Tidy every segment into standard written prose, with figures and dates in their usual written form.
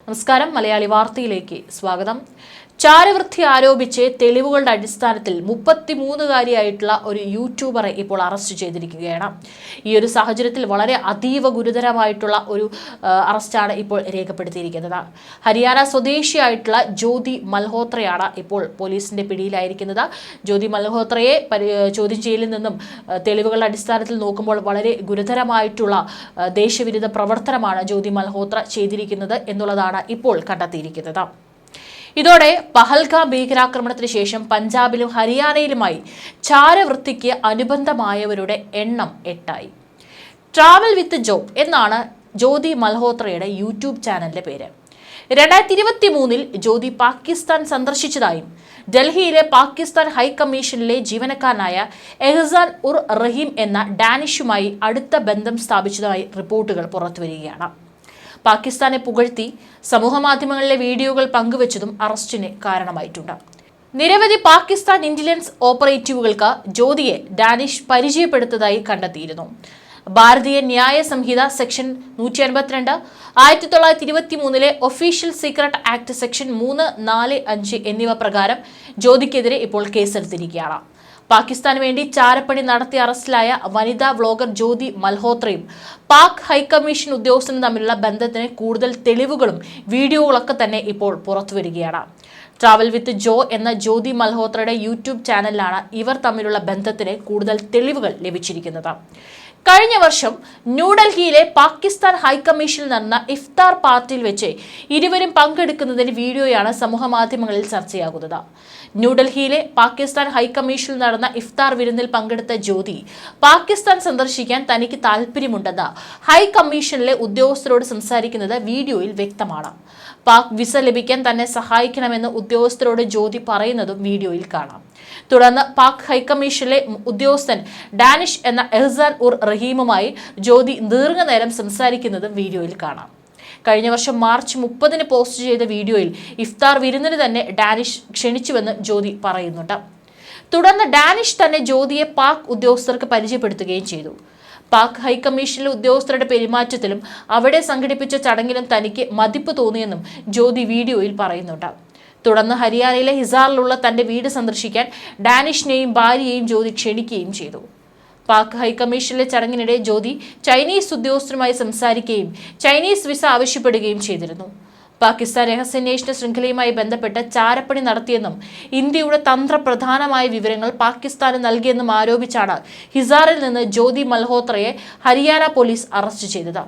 നമസ്കാരം, മലയാളി വാർത്തയിലേക്ക് സ്വാഗതം. ചാരവൃത്തി ആരോപിച്ച് തെളിവുകളുടെ അടിസ്ഥാനത്തിൽ 33-കാരിയായിട്ടുള്ള ഒരു യൂട്യൂബറെ ഇപ്പോൾ അറസ്റ്റ് ചെയ്തിരിക്കുകയാണ്. ഈ ഒരു സാഹചര്യത്തിൽ വളരെ അതീവ ഗുരുതരമായിട്ടുള്ള ഒരു അറസ്റ്റാണ് ഇപ്പോൾ രേഖപ്പെടുത്തിയിരിക്കുന്നത്. ഹരിയാന സ്വദേശിയായിട്ടുള്ള ജ്യോതി മൽഹോത്രയാണ് ഇപ്പോൾ പോലീസിന്റെ പിടിയിലായിരിക്കുന്നത്. ജ്യോതി മൽഹോത്രയെ ചോദ്യം ചെയ്യലിൽ നിന്നും തെളിവുകളുടെ അടിസ്ഥാനത്തിൽ നോക്കുമ്പോൾ വളരെ ഗുരുതരമായിട്ടുള്ള ദേശവിരുദ്ധ പ്രവർത്തനമാണ് ജ്യോതി മൽഹോത്ര ചെയ്തിരിക്കുന്നത് എന്നുള്ളതാണ് ഇപ്പോൾ കണ്ടെത്തിയിരിക്കുന്നത്. ഇതോടെ പഹൽഗാം ഭീകരാക്രമണത്തിന് ശേഷം പഞ്ചാബിലും ഹരിയാനയിലുമായി ചാരവൃത്തിക്ക് അനുബന്ധമായവരുടെ എണ്ണം 8ആയി. ട്രാവൽ വിത്ത് ജോ എന്നാണ് ജ്യോതി മൽഹോത്രയുടെ യൂട്യൂബ് ചാനലിന്റെ പേര്. 2023-ൽ ജ്യോതി പാകിസ്ഥാൻ സന്ദർശിച്ചതായും ഡൽഹിയിലെ പാകിസ്ഥാൻ ഹൈക്കമ്മീഷനിലെ ജീവനക്കാരനായ എഹ്സാൻ ഉർ റഹീം എന്ന ഡാനിഷുമായി അടുത്ത ബന്ധം സ്ഥാപിച്ചതായി റിപ്പോർട്ടുകൾ പുറത്തുവരികയാണ്. പാകിസ്ഥാനെ പുകഴ്ത്തി സമൂഹമാധ്യമങ്ങളിലെ വീഡിയോകൾ പങ്കുവച്ചതും അറസ്റ്റിന് കാരണമായിട്ടുണ്ട്. നിരവധി പാകിസ്ഥാൻ ഇന്റലിജൻസ് ഓപ്പറേറ്റീവുകൾക്ക് ജ്യോതിയെ ഡാനിഷ് പരിചയപ്പെടുത്തതായി കണ്ടെത്തിയിരുന്നു. ഭാരതീയ ന്യായ സംഹിത സെക്ഷൻ 152, 1923-ലെ ഒഫീഷ്യൽ സീക്രട്ട് ആക്ട് സെക്ഷൻ 3, 4, 5 എന്നിവ പ്രകാരം ജ്യോതിക്കെതിരെ ഇപ്പോൾ കേസെടുത്തിരിക്കുകയാണ്. പാകിസ്ഥാന് വേണ്ടി ചാരപ്പണി നടത്തി അറസ്റ്റിലായ വനിതാ വ്ളോഗർ ജ്യോതി മൽഹോത്രയും പാക് ഹൈക്കമ്മീഷൻ ഉദ്യോഗസ്ഥനും തമ്മിലുള്ള ബന്ധത്തിന് കൂടുതൽ തെളിവുകളും വീഡിയോകളൊക്കെ തന്നെ ഇപ്പോൾ പുറത്തുവരികയാണ്. ട്രാവൽ വിത്ത് ജോ എന്ന ജ്യോതി മൽഹോത്രയുടെ യൂട്യൂബ് ചാനലിലാണ് ഇവർ തമ്മിലുള്ള ബന്ധത്തിന് കൂടുതൽ തെളിവുകൾ ലഭിച്ചിരിക്കുന്നത്. കഴിഞ്ഞ വർഷം ന്യൂഡൽഹിയിലെ പാകിസ്ഥാൻ ഹൈക്കമ്മീഷനിൽ നടന്ന ഇഫ്താർ പാർട്ടിയിൽ വെച്ച് ഇരുവരും പങ്കെടുക്കുന്നതിന്റെ വീഡിയോയാണ് സമൂഹമാധ്യമങ്ങളിൽ ചർച്ചയാകുന്നത്. ന്യൂഡൽഹിയിലെ പാകിസ്ഥാൻ ഹൈക്കമ്മീഷനിൽ നടന്ന ഇഫ്താർ വിരുന്നിൽ പങ്കെടുത്ത ജ്യോതി പാകിസ്ഥാൻ സന്ദർശിക്കാൻ തനിക്ക് താല്പര്യമുണ്ടെന്ന് ഹൈക്കമ്മീഷനിലെ ഉദ്യോഗസ്ഥരോട് സംസാരിക്കുന്നത് വീഡിയോയിൽ വ്യക്തമാണ്. പാക് വിസ ലഭിക്കാൻ തന്നെ സഹായിക്കണമെന്ന് ഉദ്യോഗസ്ഥരോട് ജ്യോതി പറയുന്നതും വീഡിയോയിൽ കാണാം. തുടർന്ന് പാക് ഹൈക്കമ്മീഷനിലെ ഉദ്യോഗസ്ഥൻ ഡാനിഷ് എന്ന എഹ്സാൻ ഉർ റഹീമുമായി ജ്യോതി ദീർഘനേരം സംസാരിക്കുന്നതും വീഡിയോയിൽ കാണാം. കഴിഞ്ഞ വർഷം മാർച്ച് 30-ന് പോസ്റ്റ് ചെയ്ത വീഡിയോയിൽ ഇഫ്താർ വിരുന്നിന് തന്നെ ഡാനിഷ് ക്ഷണിച്ചുവെന്ന് ജ്യോതി പറയുന്നുണ്ട്. തുടർന്ന് ഡാനിഷ് തന്നെ ജ്യോതിയെ പാക് ഉദ്യോഗസ്ഥർക്ക് പരിചയപ്പെടുത്തുകയും ചെയ്തു. പാക് ഹൈക്കമ്മീഷനിലെ ഉദ്യോഗസ്ഥരുടെ പെരുമാറ്റത്തിലും അവിടെ സംഘടിപ്പിച്ച ചടങ്ങിലും തനിക്ക് മതിപ്പ് തോന്നിയെന്നും ജ്യോതി വീഡിയോയിൽ പറയുന്നുണ്ട്. തുടർന്ന് ഹരിയാനയിലെ ഹിസാറിലുള്ള തന്റെ വീട് സന്ദർശിക്കാൻ ഡാനിഷിനെയും ഭാര്യയെയും ജ്യോതി ക്ഷണിക്കുകയും ചെയ്തു. പാക് ഹൈക്കമ്മീഷനിലെ ചടങ്ങിനിടെ ജ്യോതി ചൈനീസ് ഉദ്യോഗസ്ഥരുമായി സംസാരിക്കുകയും ചൈനീസ് വിസ ആവശ്യപ്പെടുകയും ചെയ്തിരുന്നു. പാകിസ്ഥാൻ രഹസ്യാന്വേഷണ ശൃംഖലയുമായി ബന്ധപ്പെട്ട് ചാരപ്പണി നടത്തിയെന്നും ഇന്ത്യയുടെ തന്ത്രപ്രധാനമായ വിവരങ്ങൾ പാകിസ്ഥാന് നൽകിയെന്നും ആരോപിച്ചാണ് ഹിസാറിൽ നിന്ന് ജ്യോതി മൽഹോത്രയെ ഹരിയാന പോലീസ് അറസ്റ്റ് ചെയ്തത്.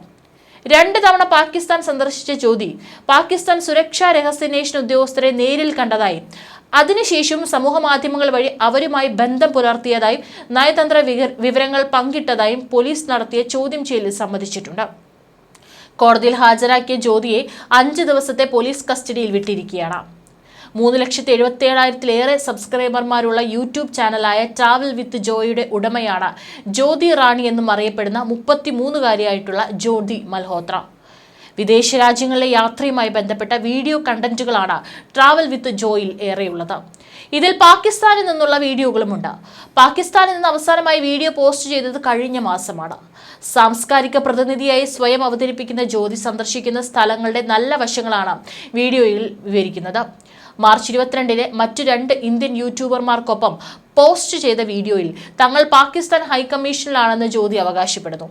2 തവണ പാകിസ്ഥാൻ സന്ദർശിച്ച ജ്യോതി പാകിസ്ഥാൻ സുരക്ഷാ രഹസ്യാന്വേഷണ ഉദ്യോഗസ്ഥരെ നേരിൽ കണ്ടതായും അതിനുശേഷം സമൂഹ മാധ്യമങ്ങൾ വഴി അവരുമായി ബന്ധം പുലർത്തിയതായും നയതന്ത്ര വിവരങ്ങൾ പങ്കിട്ടതായും പോലീസ് നടത്തിയ ചോദ്യം ചെയ്യലിൽ സമ്മതിച്ചിട്ടുണ്ട്. കോടതിയിൽ ഹാജരാക്കിയ ജ്യോതിയെ 5 ദിവസത്തെ പോലീസ് കസ്റ്റഡിയിൽ വിട്ടിരിക്കുകയാണ്. 3,77,000-ലേറെ സബ്സ്ക്രൈബർമാരുള്ള യൂട്യൂബ് ചാനലായ ട്രാവൽ വിത്ത് ജോയുടെ ഉടമയാണ് ജ്യോതി റാണി എന്നും അറിയപ്പെടുന്ന 33-കാരിയായിട്ടുള്ള ജ്യോതി മൽഹോത്ര. വിദേശ രാജ്യങ്ങളിലെ യാത്രയുമായി ബന്ധപ്പെട്ട വീഡിയോ കണ്ടന്റുകളാണ് ട്രാവൽ വിത്ത് ജോയിൽ ഏറെയുള്ളത്. ഇതിൽ പാകിസ്ഥാനിൽ നിന്നുള്ള വീഡിയോകളുമുണ്ട്. പാകിസ്ഥാനിൽ നിന്ന് അവസാനമായി വീഡിയോ പോസ്റ്റ് ചെയ്തത് കഴിഞ്ഞ മാസമാണ്. സാംസ്കാരിക പ്രതിനിധിയായി സ്വയം അവതരിപ്പിക്കുന്ന ജ്യോതി സന്ദർശിക്കുന്ന സ്ഥലങ്ങളുടെ നല്ല വശങ്ങളാണ് വീഡിയോയിൽ വിവരിക്കുന്നത്. മാർച്ച് 22-ന് മറ്റു 2 ഇന്ത്യൻ യൂട്യൂബർമാർക്കൊപ്പം പോസ്റ്റ് ചെയ്ത വീഡിയോയിൽ തങ്ങൾ പാകിസ്ഥാൻ ഹൈക്കമ്മീഷനിലാണെന്ന് ജ്യോതി അവകാശപ്പെടുന്നു.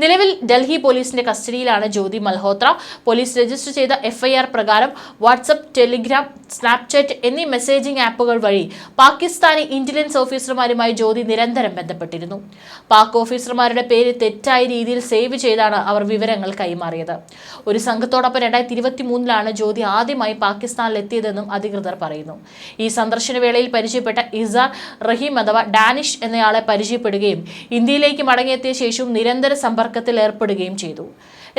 നിലവിൽ ഡൽഹി പോലീസിന്റെ കസ്റ്റഡിയിലാണ് ജ്യോതി മൽഹോത്ര. പോലീസ് രജിസ്റ്റർ ചെയ്ത FIR പ്രകാരം വാട്സ്ആപ്പ്, ടെലിഗ്രാം, സ്നാപ്ചാറ്റ് എന്നീ മെസ്സേജിംഗ് ആപ്പുകൾ വഴി പാകിസ്ഥാനി ഇന്റലിജൻസ് ഓഫീസർമാരുമായി ജ്യോതി നിരന്തരം ബന്ധപ്പെട്ടിരുന്നു. പാക് ഓഫീസർമാരുടെ പേര് തെറ്റായ രീതിയിൽ സേവ് ചെയ്താണ് അവർ വിവരങ്ങൾ കൈമാറിയത്. ഒരു സംഘത്തോടൊപ്പം 2023-ലാണ് ജ്യോതി ആദ്യമായി പാകിസ്ഥാനിലെത്തിയതെന്നും അധികൃതർ പറയുന്നു. ഈ സന്ദർശന വേളയിൽ പരിചയപ്പെട്ട ഇസാർ റഹീം അഥവാ ഡാനിഷ് എന്നയാളെ പരിചയപ്പെടുകയും ഇന്ത്യയിലേക്ക് മടങ്ങിയെത്തിയ ശേഷവും നിരന്തര സമ്പർക്കത്തിൽ ഏർപ്പെടുകയും ചെയ്തു.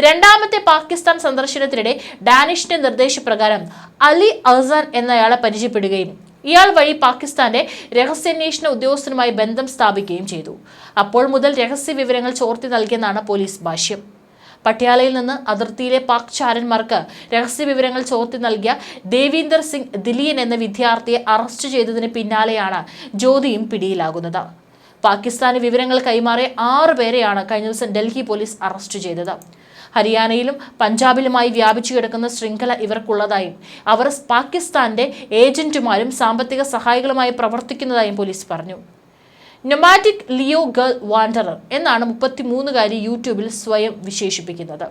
രണ്ടാമത്തെ പാകിസ്ഥാൻ സന്ദർശനത്തിനിടെ ഡാനിഷിന്റെ നിർദ്ദേശപ്രകാരം അലി അഹ്സാൻ എന്നയാളെ പരിചയപ്പെടുകയും ഇയാൾ വഴി പാകിസ്ഥാന്റെ രഹസ്യാന്വേഷണ ഉദ്യോഗസ്ഥനുമായി ബന്ധം സ്ഥാപിക്കുകയും ചെയ്തു. അപ്പോൾ മുതൽ രഹസ്യ വിവരങ്ങൾ ചോർത്തി നൽകിയെന്നാണ് പോലീസ് ഭാഷ്യം. പട്യാലയിൽ നിന്ന് അതിർത്തിയിലെ പാക് ചാരന്മാർക്ക് രഹസ്യ വിവരങ്ങൾ ചോർത്തി നൽകിയ ദേവീന്ദർ സിംഗ് ദിലിയൻ എന്ന വിദ്യാർത്ഥിയെ അറസ്റ്റ് ചെയ്തതിന് പിന്നാലെയാണ് ജ്യോതിയും പിടിയിലാകുന്നത്. പാകിസ്ഥാന് വിവരങ്ങൾ കൈമാറിയ 6 പേരെയാണ് കഴിഞ്ഞ ദിവസം ഡൽഹി പോലീസ് അറസ്റ്റ് ചെയ്തത്. ഹരിയാനയിലും പഞ്ചാബിലുമായി വ്യാപിച്ചു കിടക്കുന്ന ശൃംഖല ഇവർക്കുള്ളതായും അവർ പാകിസ്ഥാന്റെ ഏജന്റുമാരും സാമ്പത്തിക സഹായികളുമായി പ്രവർത്തിക്കുന്നതായും പോലീസ് പറഞ്ഞു. നൊമാഡിക് ലിയോ ഗേൾ വാണ്ടറർ എന്നാണ് 33-കാരി യൂട്യൂബിൽ സ്വയം വിശേഷിപ്പിക്കുന്നത്.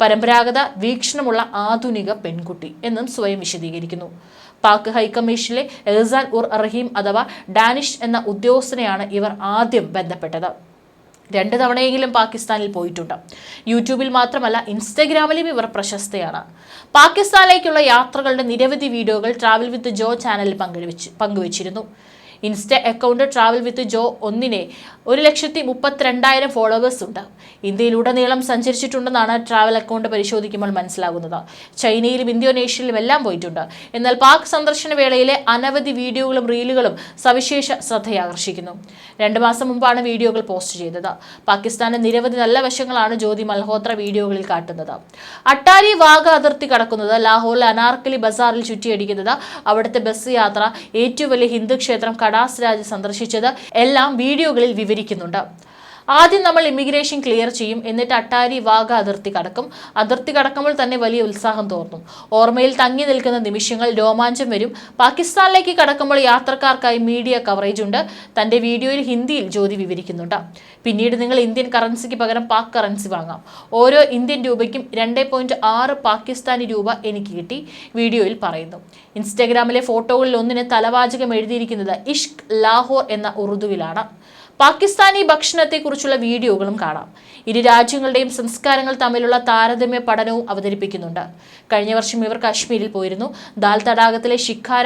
പരമ്പരാഗത വീക്ഷണമുള്ള ആധുനിക പെൺകുട്ടി എന്നും സ്വയം വിശദീകരിക്കുന്നു. പാക് ഹൈക്കമ്മീഷനിലെ എഹ്സാൻ ഉർ റഹീം അഥവാ ഡാനിഷ് എന്ന ഉദ്യോഗസ്ഥനെയാണ് ഇവർ ആദ്യം ബന്ധപ്പെട്ടത്. 2 തവണയെങ്കിലും പാകിസ്ഥാനിൽ പോയിട്ടുണ്ട്. യൂട്യൂബിൽ മാത്രമല്ല ഇൻസ്റ്റഗ്രാമിലും ഇവർ പ്രശസ്തയാണ്. പാകിസ്ഥാനിലേക്കുള്ള യാത്രകളുടെ നിരവധി വീഡിയോകൾ ട്രാവൽ വിത്ത് ജോ ചാനലിൽ പങ്കുവച്ചിരുന്നു. Insta account travel with Jo 1,32,000 followers ഉണ്ട്. ഇന്ത്യയിലുടനീളം സഞ്ചരിച്ചിട്ടുണ്ടെന്നാണ് ട്രാവൽ അക്കൗണ്ട് പരിശോധിക്കുമ്പോൾ മനസ്സിലാകുന്നത്. ചൈനയിലും ഇന്തോനേഷ്യയിലും എല്ലാം പോയിട്ടുണ്ട്. എന്നാൽ പാക് സന്ദർശന വേളയിലെ അനവധി വീഡിയോകളും റീലുകളും സവിശേഷ ശ്രദ്ധയാകർഷിക്കുന്നു. 2 മാസം മുമ്പാണ് വീഡിയോകൾ പോസ്റ്റ് ചെയ്തത്. പാകിസ്ഥാന്റെ നിരവധി നല്ല വശങ്ങളാണ് ജ്യോതി മൽഹോത്ര വീഡിയോകളിൽ കാട്ടുന്നത്. അട്ടാരി വാഗ അതിർത്തി കടക്കുന്നത്, ലാഹോറിലെ അനാർക്കലി ബസാറിൽ ചുറ്റിയടിക്കുന്നത്, അവിടുത്തെ ബസ് യാത്ര, ഏറ്റവും വലിയ ഹിന്ദു ക്ഷേത്രം കടാസ് രാജ് സന്ദർശിച്ചത് എല്ലാം വീഡിയോകളിൽ വിവരിക്കുന്നുണ്ട്. ആദ്യം നമ്മൾ ഇമിഗ്രേഷൻ ക്ലിയർ ചെയ്യും, എന്നിട്ട് അട്ടാരി വാഗ അതിർത്തി കടക്കും. അതിർത്തി കടക്കുമ്പോൾ തന്നെ വലിയ ഉത്സാഹം തോന്നും. ഓർമ്മയിൽ തങ്ങി നിൽക്കുന്ന നിമിഷങ്ങൾ, രോമാഞ്ചം വരും. പാകിസ്ഥാനിലേക്ക് കടക്കുമ്പോൾ യാത്രക്കാർക്കായി മീഡിയ കവറേജ് ഉണ്ട്. തന്റെ വീഡിയോയിൽ ഹിന്ദിയിൽ ജ്യോതി വിവരിക്കുന്നുണ്ട്. പിന്നീട് നിങ്ങൾ ഇന്ത്യൻ കറൻസിക്ക് പകരം പാക് കറൻസി വാങ്ങാം. ഓരോ ഇന്ത്യൻ രൂപയ്ക്കും 2.6 പാകിസ്ഥാനി രൂപ എനിക്ക് കിട്ടി, വീഡിയോയിൽ പറയുന്നു. ഇൻസ്റ്റഗ്രാമിലെ ഫോട്ടോകളിൽ ഒന്നിന് തലവാചകം എഴുതിയിരിക്കുന്നത് ഇഷ്ക് ലാഹോർ എന്ന ഉറുദുവിലാണ്. പാകിസ്ഥാനി ഭക്ഷണത്തെക്കുറിച്ചുള്ള വീഡിയോകളും കാണാം. ഇരു രാജ്യങ്ങളുടെയും സംസ്കാരങ്ങൾ തമ്മിലുള്ള താരതമ്യ പഠനവും അവതരിപ്പിക്കുന്നുണ്ട്. കഴിഞ്ഞ വർഷം ഇവർ കാശ്മീരിൽ പോയിരുന്നു. ദാൽ തടാകത്തിലെ ശിഖാര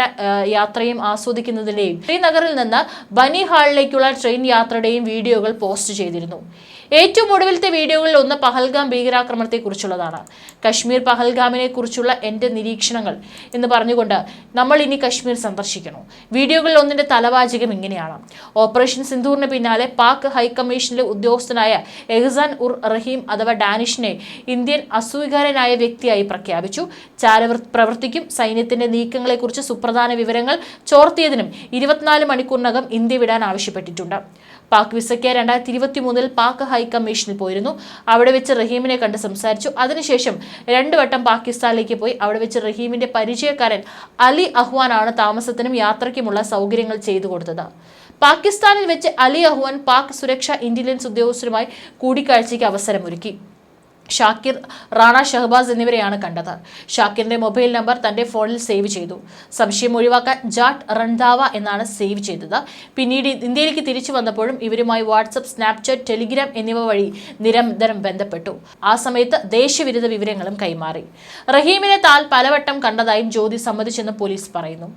യാത്രയും ആസ്വദിക്കുന്നതിന്റെയും ശ്രീനഗറിൽ നിന്ന് ബനിഹാളിലേക്കുള്ള ട്രെയിൻ യാത്രയുടെയും വീഡിയോകൾ പോസ്റ്റ് ചെയ്തിരുന്നു. ഏറ്റവും ഒടുവിലത്തെ വീഡിയോകളിൽ ഒന്ന് പഹൽഗാം ഭീകരാക്രമണത്തെക്കുറിച്ചുള്ളതാണ്. കശ്മീർ പഹൽഗാമിനെ കുറിച്ചുള്ള എൻ്റെ നിരീക്ഷണങ്ങൾ എന്ന് പറഞ്ഞുകൊണ്ട് നമ്മൾ ഇനി കശ്മീർ സന്ദർശിക്കണം. വീഡിയോകളിൽ ഒന്നിന്റെ തലവാചകം ഇങ്ങനെയാണ്: ഓപ്പറേഷൻ സിന്ദൂറിന് പിന്നാലെ പാക് ഹൈക്കമ്മീഷനിലെ ഉദ്യോഗസ്ഥനായ എഹ്സാൻ ഉർ റഹീം അഥവാ ഡാനിഷിനെ ഇന്ത്യൻ അസ്വീകാര്യനായ വ്യക്തിയായി പ്രഖ്യാപിച്ചു. പ്രവർത്തിക്കും സൈന്യത്തിന്റെ നീക്കങ്ങളെക്കുറിച്ച് സുപ്രധാന വിവരങ്ങൾ ചോർത്തിയതിനും 24 മണിക്കൂറിനകം ഇന്ത്യ വിടാൻ ആവശ്യപ്പെട്ടിട്ടുണ്ട്. പാക് വിസയ്ക്ക് 2023 പാക് ഹൈക്കമ്മീഷനിൽ പോയിരുന്നു. അവിടെ വെച്ച് റഹീമിനെ കണ്ട് സംസാരിച്ചു. അതിനുശേഷം 2 വട്ടം പാകിസ്ഥാനിലേക്ക് പോയി. അവിടെ വെച്ച് റഹീമിന്റെ പരിചയക്കാരൻ അലി അഹ്വാനാണ് താമസത്തിനും യാത്രയ്ക്കുമുള്ള സൗകര്യങ്ങൾ ചെയ്തു കൊടുത്തത്. പാകിസ്ഥാനിൽ വെച്ച് അലി അഹ്വാൻ പാക് സുരക്ഷാ ഇന്റലിജൻസ് ഉദ്യോഗസ്ഥരുമായി കൂടിക്കാഴ്ചയ്ക്ക് അവസരമൊരുക്കി. ഷാക്കിർ, റാണ ഷഹബാസ് എന്നിവരെയാണ് കണ്ടത്. ഷാക്കിറിന്റെ മൊബൈൽ നമ്പർ തന്റെ ഫോണിൽ സേവ് ചെയ്തു. സംശയം ഒഴിവാക്കാൻ ജാട്ട് റൺദാവ എന്നാണ് സേവ് ചെയ്തത്. പിന്നീട് ഇന്ത്യയിലേക്ക് തിരിച്ചു വന്നപ്പോഴും ഇവരുമായി വാട്സപ്പ്, സ്നാപ്ചാറ്റ്, ടെലിഗ്രാം എന്നിവ വഴി നിരന്തരം ബന്ധപ്പെട്ടു. ആ സമയത്ത് ദേശവിരുദ്ധ വിവരങ്ങളും കൈമാറി. റഹീമിനെ താൻ പലവട്ടം കണ്ടതായും ജ്യോതി സമ്മതിച്ചെന്ന് പോലീസ് പറയുന്നു.